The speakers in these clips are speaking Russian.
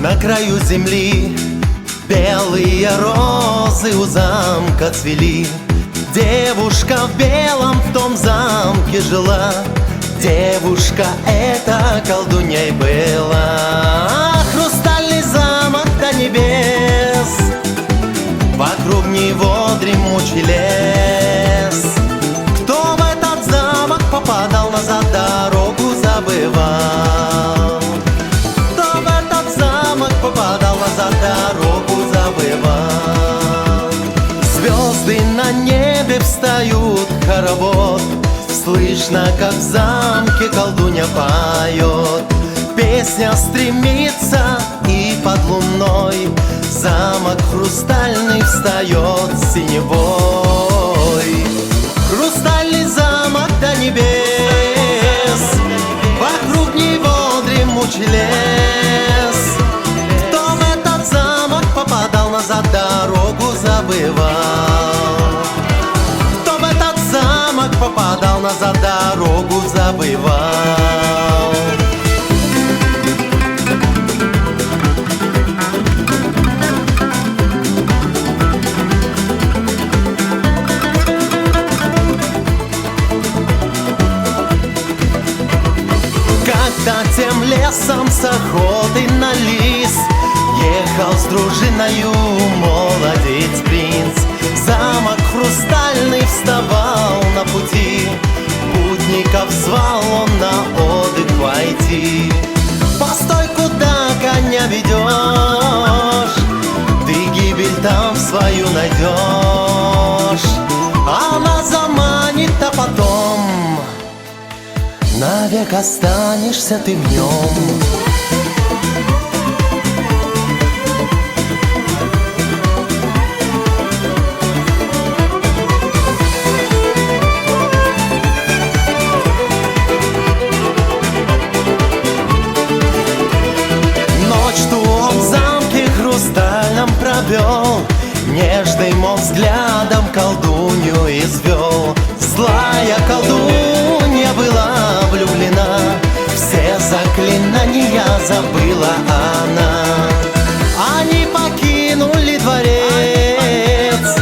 На краю земли белые розы у замка цвели. Девушка в белом в том замке жила. Девушка эта колдуньей была. Хрустальный замок до небес, вокруг него дремучий лес. Кто в этот замок попадал, назад дорогу забывал. Кто в этот замок попадал, назад дорогу забывал. Звезды на небе встают в хоровод. Слышно, как в замке колдунья поет. Песня стремится, и под луной замок хрустальный встает синевой. Хрустальный замок до небес, вокруг него дремучий лес. Кто в этот замок попадал, назад дорогу забывал. Кто в этот замок попадал, назад дорогу забывал. Когда тем лесом с охотой на лис ехал с дружиною молодец-принц, в замок хрустальный вставал на пути. Путников звал он на отдых войти. Постой, куда коня ведешь, ты гибель там свою найдешь. Она заманит, а потом навек останешься ты в нем. Провел, нежным он взглядом колдунью извел. Злая колдунья была влюблена, все заклинания забыла она. Они покинули дворец,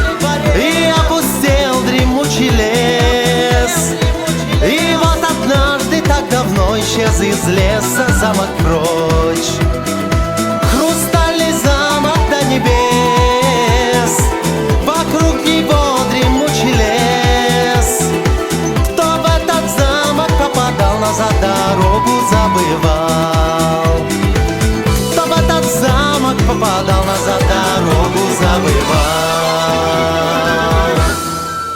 и опустел дремучий лес. И вот однажды, так давно исчез из леса замок прочь.